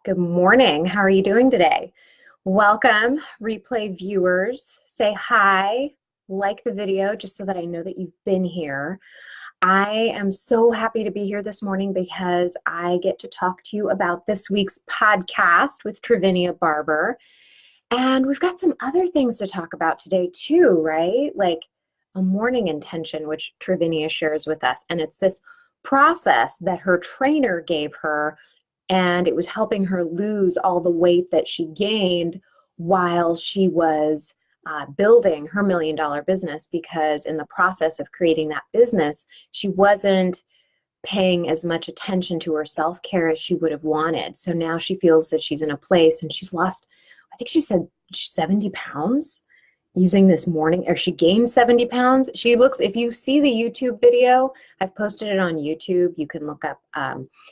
Good morning. How are you doing today? Welcome, replay viewers. Say hi, like the video just so that I know that you've been here. I am so happy to be here this morning because I get to talk to you about this week's podcast with Travinia Barber. And we've got some other things to talk about today too, right? Like a morning intention, which Travinia shares with us. And it's this process that her trainer gave her, and it was helping her lose all the weight that she gained while she was building her $1 million business, because in the process of creating that business, she wasn't paying as much attention to her self-care as she would have wanted. So now she feels that she's in a place, and she's lost, I think she said 70 pounds using this morning, or she gained 70 pounds. She looks, if you see the YouTube video, I've posted it on YouTube. You can look up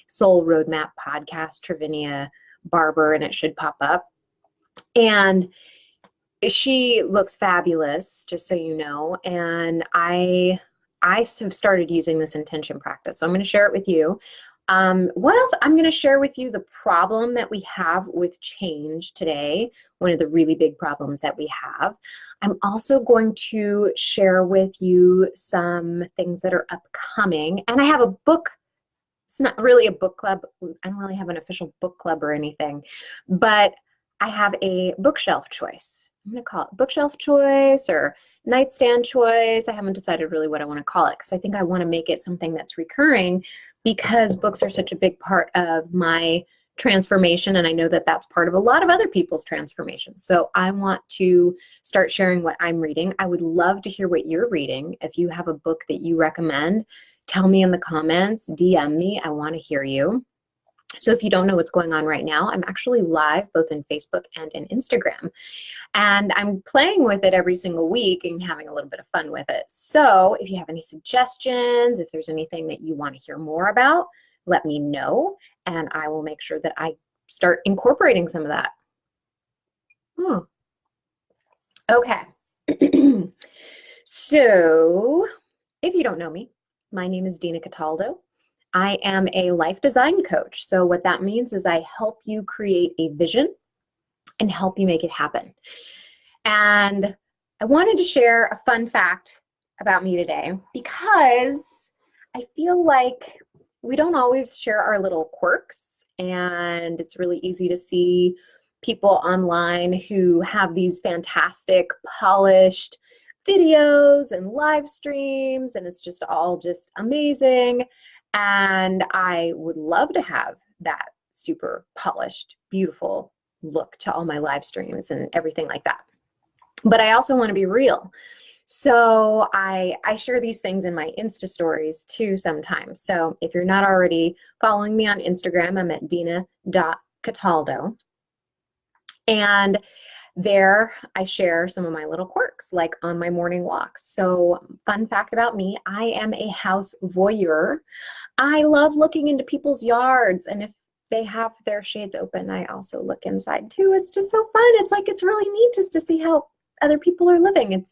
Soul Roadmap Podcast, Travinia Barber, and it should pop up. And she looks fabulous, just so you know. And I have started using this intention practice. So I'm going to share it with you. What else? I'm going to share with you the problem that we have with change today, one of the really big problems that we have. I'm also going to share with you some things that are upcoming. And I have a book. It's not really a book club. I don't really have an official book club or anything, but I have a bookshelf choice. I'm going to call it bookshelf choice or nightstand choice. I haven't decided really what I want to call it, because I think I want to make it something that's recurring, because books are such a big part of my transformation, and I know that that's part of a lot of other people's transformation. So I want to start sharing what I'm reading. I would love to hear what you're reading. If you have a book that you recommend, tell me in the comments, DM me. I want to hear you. So if you don't know what's going on right now, I'm actually live both in Facebook and in Instagram. And I'm playing with it every single week and having a little bit of fun with it. So if you have any suggestions, if there's anything that you want to hear more about, let me know, and I will make sure that I start incorporating some of that. Okay. So if you don't know me, my name is Dina Cataldo. I am a life design coach. So what that means is I help you create a vision and help you make it happen. And I wanted to share a fun fact about me today, because I feel like we don't always share our little quirks, and it's really easy to see people online who have these fantastic, polished videos and live streams, and it's just all just amazing. And I would love to have that super polished, beautiful look to all my live streams and everything like that. But I also want to be real. So I share these things in my Insta stories too sometimes. So if you're not already following me on Instagram, I'm at dina.cataldo. And there I share some of my little quirks, like on my morning walks. So fun fact about me, I am a house voyeur. I love looking into people's yards, and if they have their shades open, I also look inside too. It's just so fun. It's like, it's really neat just to see how other people are living.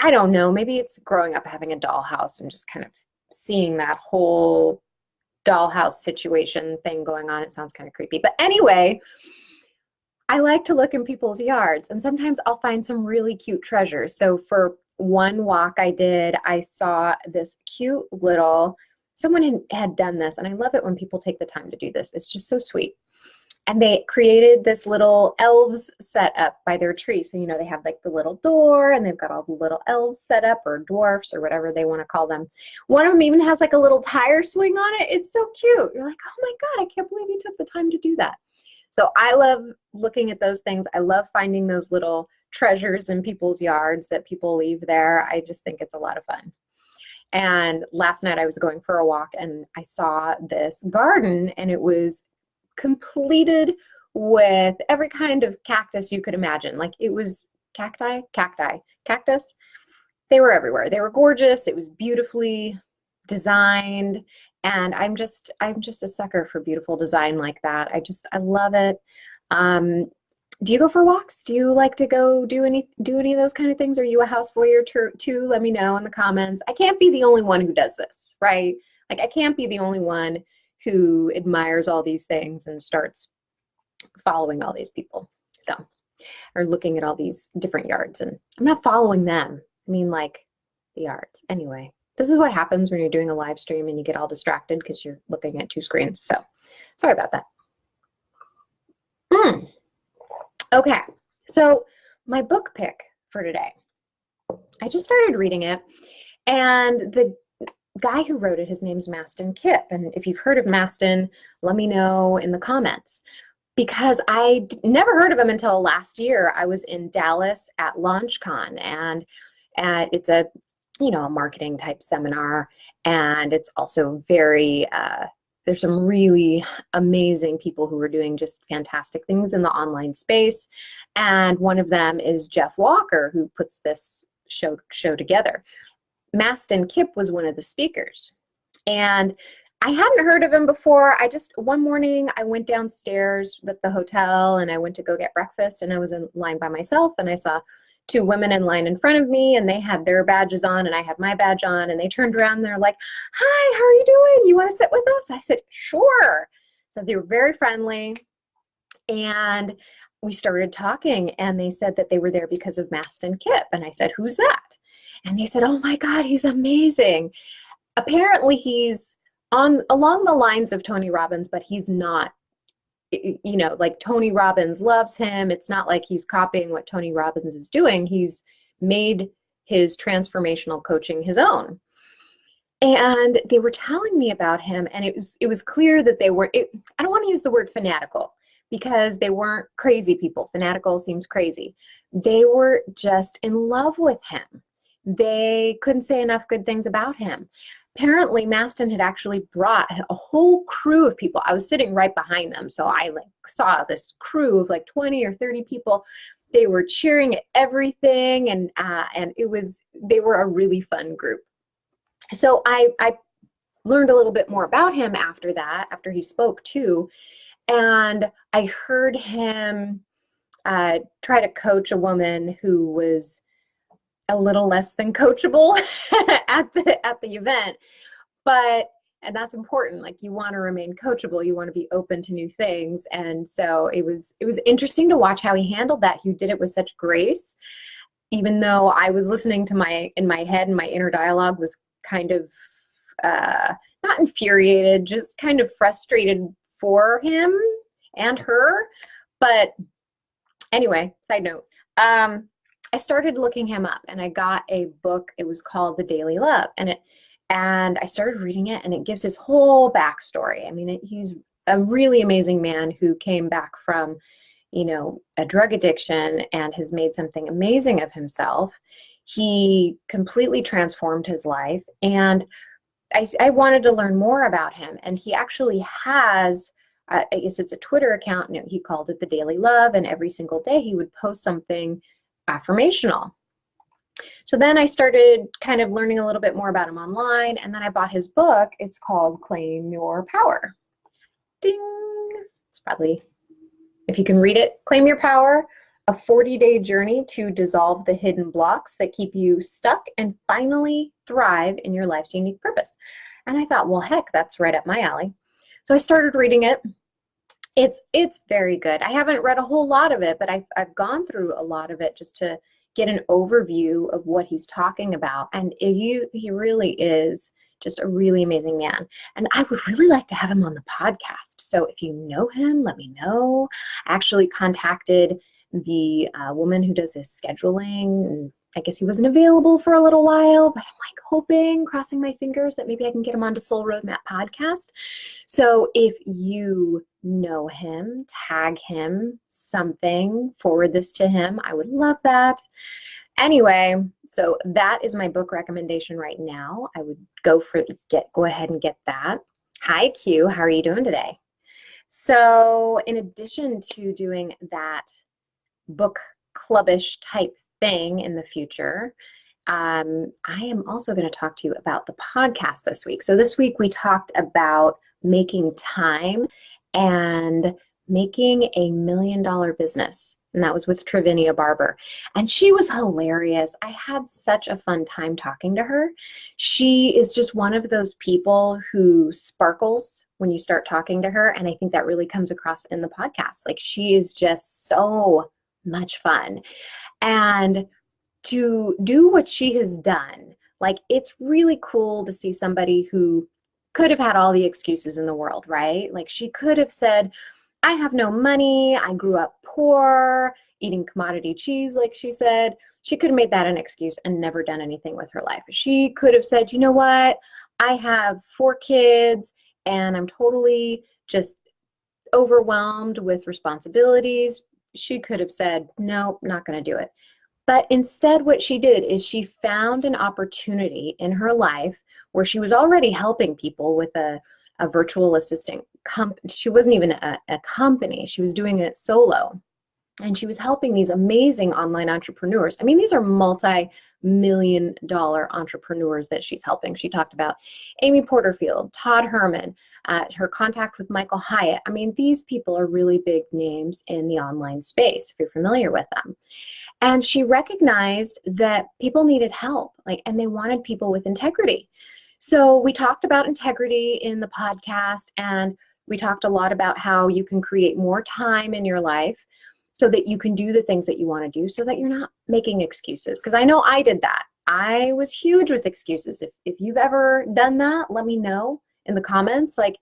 I don't know, maybe it's growing up having a dollhouse and just kind of seeing that whole dollhouse situation thing going on. It sounds kind of creepy. But anyway, I like to look in people's yards, and sometimes I'll find some really cute treasures. So for one walk I did, I saw this cute little, someone had done this, and I love it when people take the time to do this. It's just so sweet. And they created this little elves set up by their tree. So, you know, they have like the little door, and they've got all the little elves set up, or dwarfs, or whatever they want to call them. One of them even has like a little tire swing on it. It's so cute. You're like, oh my God, I can't believe you took the time to do that. So I love looking at those things. I love finding those little treasures in people's yards that people leave there. I just think it's a lot of fun. And last night I was going for a walk, and I saw this garden, and it was completed with every kind of cactus you could imagine. Like, it was cactus. They were everywhere. They were gorgeous. It was beautifully designed. And I'm just a sucker for beautiful design like that. I love it. Do you go for walks? Do you like to go do any of those kind of things? Are you a house voyeur too? Let me know in the comments. I can't be the only one who does this, right? Like, I can't be the only one who admires all these things and starts following all these people. So, or looking at all these different yards, and I'm not following them. I mean, like the yards. Anyway, this is what happens when you're doing a live stream and you get all distracted because you're looking at two screens. So sorry about that. Okay, so my book pick for today. I just started reading it, and the guy who wrote it, his name's Mastin Kipp. And if you've heard of Mastin, let me know in the comments, because I never heard of him until last year. I was in Dallas at LaunchCon, and it's a, you know, a marketing type seminar, and it's also very, there's some really amazing people who are doing just fantastic things in the online space. And one of them is Jeff Walker, who puts this show together. Mastin Kipp was one of the speakers, and I hadn't heard of him before. One morning I went downstairs at the hotel and I went to go get breakfast, and I was in line by myself, and I saw two women in line in front of me, and they had their badges on and I had my badge on, and they turned around and they're like, "Hi, how are you doing? You want to sit with us?" I said, "Sure." So they were very friendly, and we started talking, and they said that they were there because of Mastin Kipp. And I said, "Who's that?" And they said, "Oh my God, he's amazing. Apparently he's along the lines of Tony Robbins, but he's not, you know, like Tony Robbins loves him. It's not like he's copying what Tony Robbins is doing. He's made his transformational coaching his own." And they were telling me about him, and it was clear that they were, I don't want to use the word fanatical, because they weren't crazy people. Fanatical seems crazy. They were just in love with him. They couldn't say enough good things about him. Apparently, Mastin had actually brought a whole crew of people. I was sitting right behind them, so I saw this crew of like 20 or 30 people. They were cheering at everything, and they were a really fun group. So I learned a little bit more about him after that, after he spoke too, and I heard him try to coach a woman who was a little less than coachable at the event. And that's important. Like, you want to remain coachable, you want to be open to new things. And so it was interesting to watch how he handled that. He did it with such grace, even though I was listening to in my head, and my inner dialogue was kind of not infuriated, just kind of frustrated for him and her. But anyway, side note, I started looking him up, and I got a book. It was called The Daily Love, and I started reading it, and it gives his whole backstory. I mean, he's a really amazing man who came back from, you know, a drug addiction and has made something amazing of himself. He completely transformed his life, and I wanted to learn more about him. And he actually has, I guess it's a Twitter account, and he called it The Daily Love, and every single day he would post something affirmational. So then I started kind of learning a little bit more about him online, and then I bought his book. It's called Claim Your Power. Ding! It's probably, if you can read it, Claim Your Power, a 40-day journey to dissolve the hidden blocks that keep you stuck and finally thrive in your life's unique purpose. And I thought, well, heck, that's right up my alley. So I started reading it. It's very good. I haven't read a whole lot of it, but I've gone through a lot of it just to get an overview of what he's talking about. And he really is just a really amazing man. And I would really like to have him on the podcast. So if you know him, let me know. I actually contacted the woman who does his scheduling, and I guess he wasn't available for a little while, but I'm like hoping, crossing my fingers, that maybe I can get him onto Soul Roadmap Podcast. So if you know him, tag him something, forward this to him. I would love that. Anyway, so that is my book recommendation right now. I would go ahead and get that. Hi, Q. How are you doing today? So in addition to doing that book clubbish type thing in the future, I am also going to talk to you about the podcast this week. So this week we talked about making time and making a $1 million business. And that was with Travinia Barber. And she was hilarious. I had such a fun time talking to her. She is just one of those people who sparkles when you start talking to her. And I think that really comes across in the podcast. Like, she is just so much fun. And to do what she has done, like, it's really cool to see somebody who could have had all the excuses in the world, right? Like, she could have said, I have no money, I grew up poor, eating commodity cheese, like she said. She could have made that an excuse and never done anything with her life. She could have said, you know what, I have 4 kids and I'm totally just overwhelmed with responsibilities. She could have said, nope, not going to do it. But instead, what she did is she found an opportunity in her life where she was already helping people with a virtual assistant company. She wasn't even a company. She was doing it solo. And she was helping these amazing online entrepreneurs. I mean, these are multi-million-dollar entrepreneurs that she's helping. She talked about Amy Porterfield, Todd Herman, her contact with Michael Hyatt. I mean, these people are really big names in the online space, if you're familiar with them. And she recognized that people needed help, and they wanted people with integrity. So we talked about integrity in the podcast, and we talked a lot about how you can create more time in your life so that you can do the things that you want to do, so that you're not making excuses. Because I know I did that. I was huge with excuses. If you've ever done that, let me know in the comments. Like,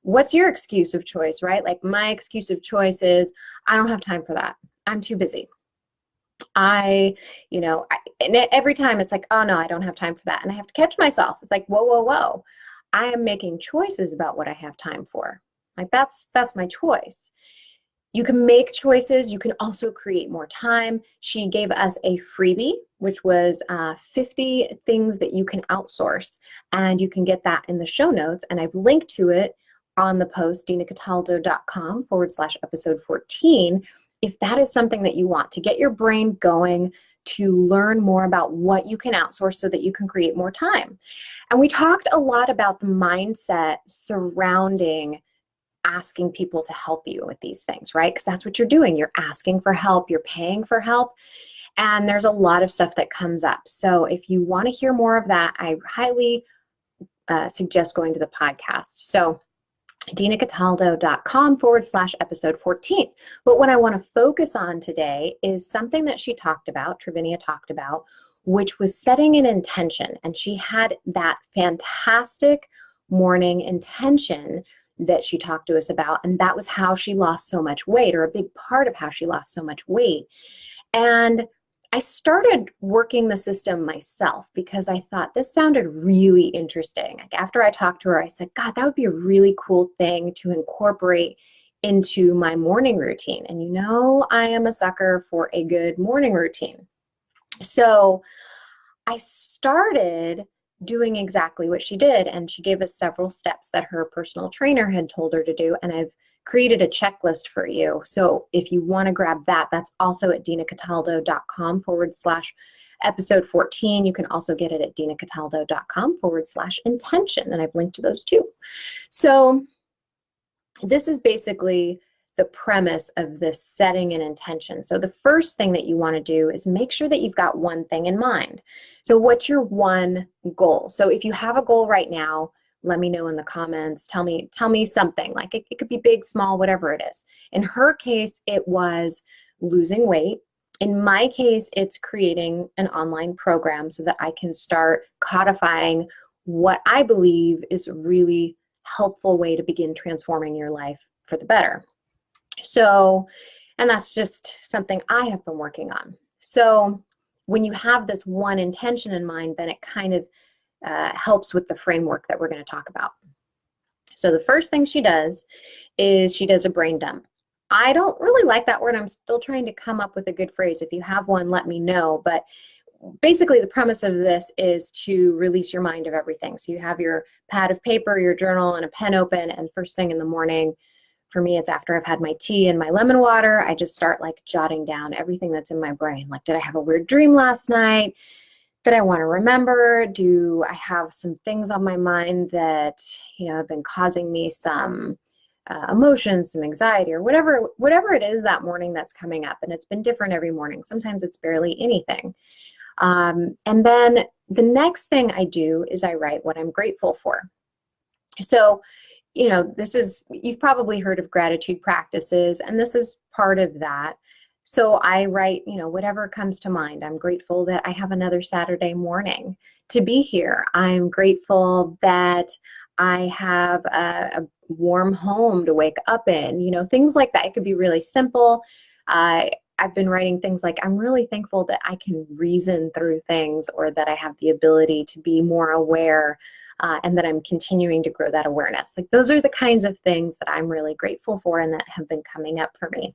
what's your excuse of choice, right? Like, my excuse of choice is, I don't have time for that. I'm too busy. And every time it's like, oh no, I don't have time for that. And I have to catch myself. It's like, whoa, whoa, whoa. I am making choices about what I have time for. Like, that's my choice. You can make choices. You can also create more time. She gave us a freebie, which was 50 things that you can outsource. And you can get that in the show notes. And I've linked to it on the post, dinacataldo.com/episode 14. If that is something that you want to get your brain going, to learn more about what you can outsource so that you can create more time. And we talked a lot about the mindset surrounding asking people to help you with these things, right? Because that's what you're doing. You're asking for help, you're paying for help, and there's a lot of stuff that comes up. So if you want to hear more of that, I highly suggest going to the podcast. So dinacataldo.com/episode 14. But what I want to focus on today is something that she talked about, Travinia talked about, which was setting an intention. And she had that fantastic morning intention that she talked to us about. And that was how she lost so much weight, or a big part of how she lost so much weight. And I started working the system myself because I thought this sounded really interesting. Like, after I talked to her, I said, God, that would be a really cool thing to incorporate into my morning routine. And I am a sucker for a good morning routine. So I started doing exactly what she did. And she gave us several steps that her personal trainer had told her to do. And I've created a checklist for you. So if you want to grab that, that's also at dinacataldo.com/episode 14. You can also get it at dinacataldo.com/intention. And I've linked to those too. So this is basically the premise of this setting an intention. So the first thing that you want to do is make sure that you've got one thing in mind. So what's your one goal? So if you have a goal right now, let me know in the comments. Tell me something. Like, it could be big, small, whatever it is. In her case, it was losing weight. In my case, it's creating an online program so that I can start codifying what I believe is a really helpful way to begin transforming your life for the better. So, and that's just something I have been working on. So when you have this one intention in mind, then it kind of helps with the framework that we're going to talk about. So the first thing she does is she does a brain dump. I don't really like that word. I'm still trying to come up with a good phrase. If you have one, let me know. But basically the premise of this is to release your mind of everything. So you have your pad of paper, your journal, and a pen open, and first thing in the morning, for me, it's after I've had my tea and my lemon water, I just start jotting down everything that's in my brain. Like, did I have a weird dream last night that I want to remember? Do I have some things on my mind that, have been causing me some emotions, some anxiety, or whatever it is that morning that's coming up. And it's been different every morning. Sometimes it's barely anything. And then the next thing I do is I write what I'm grateful for. So, you've probably heard of gratitude practices, and this is part of that. So I write, whatever comes to mind. I'm grateful that I have another Saturday morning to be here. I'm grateful that I have a warm home to wake up in, things like that. It could be really simple. I've been writing things like, I'm really thankful that I can reason through things, or that I have the ability to be more aware, and that I'm continuing to grow that awareness. Like, those are the kinds of things that I'm really grateful for and that have been coming up for me.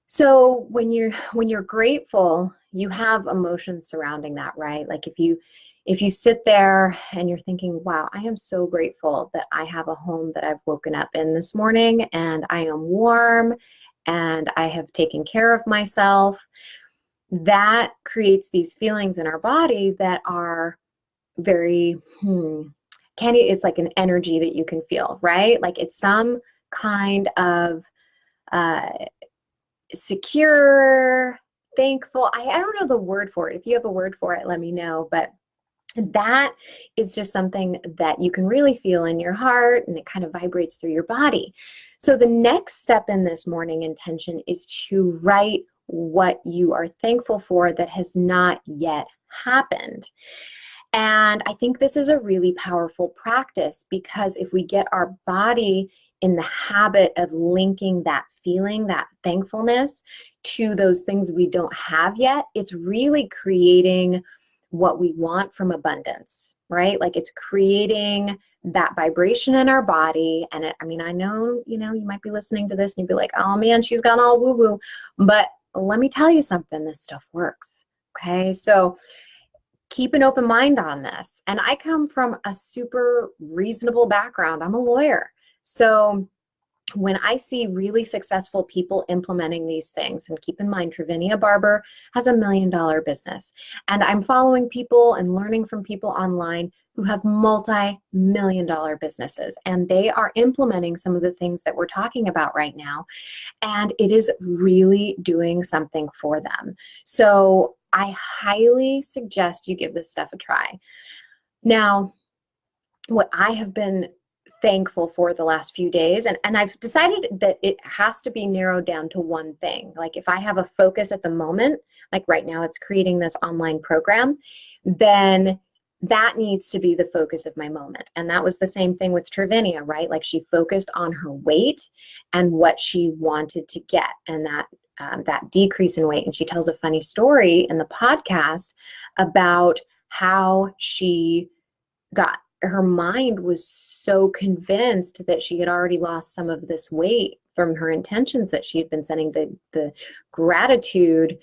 So when you're grateful, you have emotions surrounding that, right? Like if you sit there and you're thinking, wow, I am so grateful that I have a home that I've woken up in this morning, and I am warm, and I have taken care of myself, that creates these feelings in our body that are very, it's like an energy that you can feel, right? Like it's some kind of secure, thankful. I don't know the word for it. If you have a word for it, let me know. But that is just something that you can really feel in your heart, and it kind of vibrates through your body. So the next step in this morning intention is to write what you are thankful for that has not yet happened. And I think this is a really powerful practice, because if we get our body in the habit of linking that feeling, that thankfulness, to those things we don't have yet, it's really creating what we want from abundance, right? Like it's creating that vibration in our body. And I know, you might be listening to this and you'd be like, oh man, she's gone all woo-woo. But let me tell you something, this stuff works. Okay. So keep an open mind on this. And I come from a super reasonable background. I'm a lawyer. So when I see really successful people implementing these things, and keep in mind, Travinia Barber has $1 million business, and I'm following people and learning from people online who have multi-million-dollar businesses, and they are implementing some of the things that we're talking about right now, and it is really doing something for them. So I highly suggest you give this stuff a try. Now, what I have been thankful for the last few days, and I've decided that it has to be narrowed down to one thing. Like if I have a focus at the moment, like right now it's creating this online program, then that needs to be the focus of my moment. And that was the same thing with Travinia, right? Like she focused on her weight and what she wanted to get, and that decrease in weight. And she tells a funny story in the podcast about how her mind was so convinced that she had already lost some of this weight from her intentions that she had been sending, the gratitude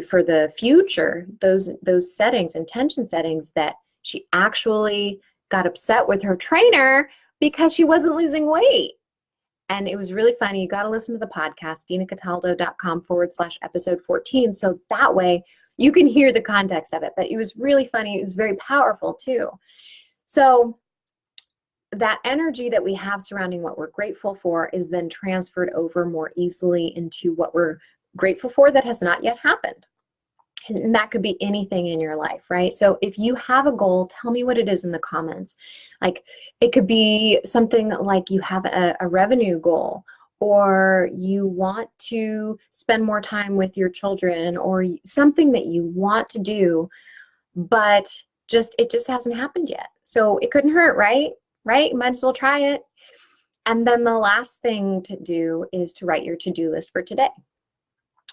for the future, those settings, intention settings, that she actually got upset with her trainer because she wasn't losing weight. And it was really funny. You got to listen to the podcast, dinacataldo.com/episode 14. So that way you can hear the context of it. But it was really funny. It was very powerful too. So that energy that we have surrounding what we're grateful for is then transferred over more easily into what we're grateful for that has not yet happened. And that could be anything in your life, right? So if you have a goal, tell me what it is in the comments. Like it could be something like you have a revenue goal, or you want to spend more time with your children, or something that you want to do, but it just hasn't happened yet. So it couldn't hurt, right? Right? Might as well try it. And then the last thing to do is to write your to-do list for today.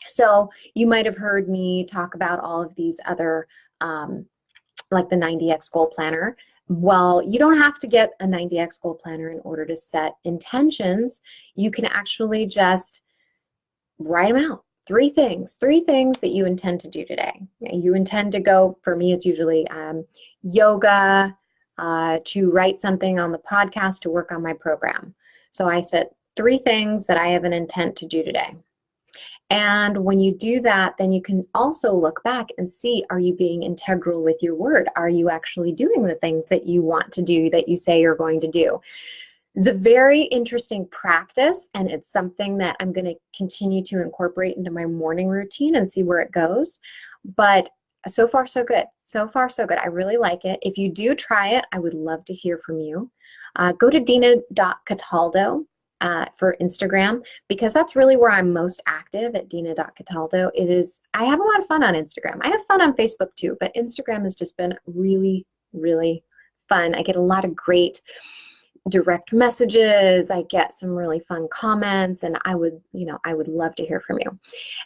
So you might have heard me talk about all of these other, like the 90X goal planner. Well, you don't have to get a 90X goal planner in order to set intentions. You can actually just write them out. Three things that you intend to do today. You intend to go, for me, it's usually yoga, to write something on the podcast, to work on my program. So I set 3 things that I have an intent to do today. And when you do that, then you can also look back and see, are you being integral with your word? Are you actually doing the things that you want to do, that you say you're going to do? It's a very interesting practice, and it's something that I'm going to continue to incorporate into my morning routine and see where it goes. But so far, so good. So far, so good. I really like it. If you do try it, I would love to hear from you. Go to dina.cataldo for Instagram, because that's really where I'm most active, at dina.cataldo. I have a lot of fun on Instagram. I have fun on Facebook too, but Instagram has just been really, really fun. I get a lot of great direct messages. I get some really fun comments, and I would love to hear from you.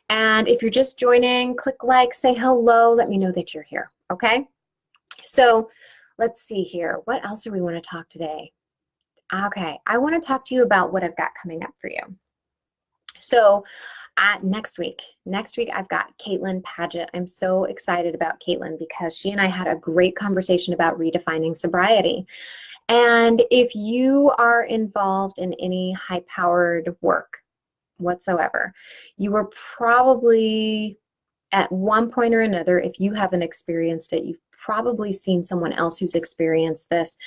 And if you're just joining, click like, say hello, let me know that you're here, okay? So let's see here. What else do we want to talk today? Okay, I want to talk to you about what I've got coming up for you. So next week I've got Caitlin Paget. I'm so excited about Caitlin because she and I had a great conversation about redefining sobriety. And if you are involved in any high-powered work whatsoever, you are probably, at one point or another, if you haven't experienced it, you've probably seen someone else who's experienced this.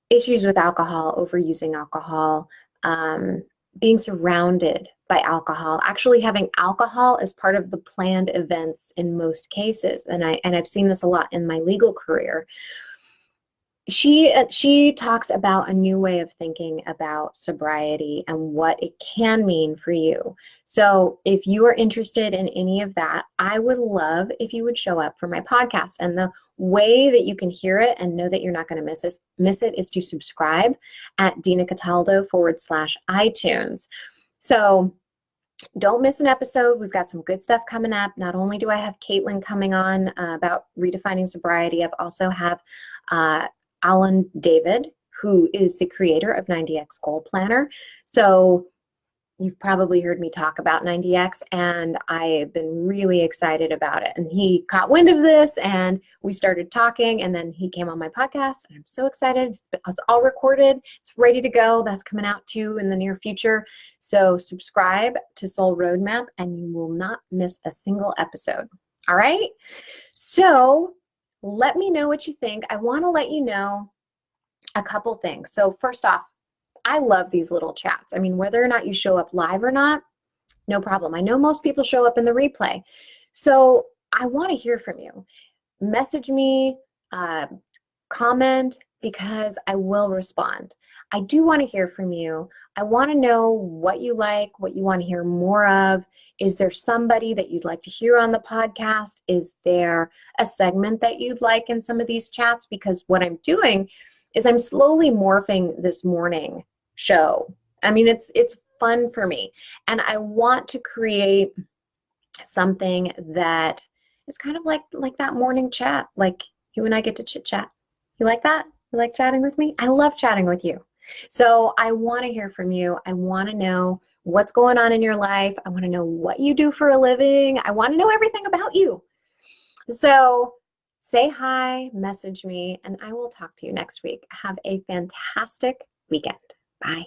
Issues with alcohol, overusing alcohol, being surrounded by alcohol, actually having alcohol as part of the planned events in most cases. And I've seen this a lot in my legal career. She talks about a new way of thinking about sobriety and what it can mean for you. So if you are interested in any of that, I would love if you would show up for my podcast. And the way that you can hear it and know that you're not going to miss it is to subscribe at Dina Cataldo /iTunes. So don't miss an episode. We've got some good stuff coming up. Not only do I have Caitlin coming on about redefining sobriety, I've also have Alan David, who is the creator of 90X Goal Planner. So you've probably heard me talk about 90X, and I've been really excited about it. And he caught wind of this, and we started talking, and then he came on my podcast, and I'm so excited. It's all recorded. It's ready to go. That's coming out too in the near future. So subscribe to Soul Roadmap, and you will not miss a single episode. All right? So let me know what you think. I want to let you know a couple things. So first off, I love these little chats. I mean, whether or not you show up live or not, no problem. I know most people show up in the replay. So I want to hear from you. Message me, comment, because I will respond. I do want to hear from you. I want to know what you like, what you want to hear more of. Is there somebody that you'd like to hear on the podcast? Is there a segment that you'd like in some of these chats? Because what I'm doing is I'm slowly morphing this morning show. I mean, it's fun for me. And I want to create something that is kind of like that morning chat, like you and I get to chit chat. You like that? You like chatting with me? I love chatting with you. So I want to hear from you. I want to know what's going on in your life. I want to know what you do for a living. I want to know everything about you. So say hi, message me, and I will talk to you next week. Have a fantastic weekend. Bye.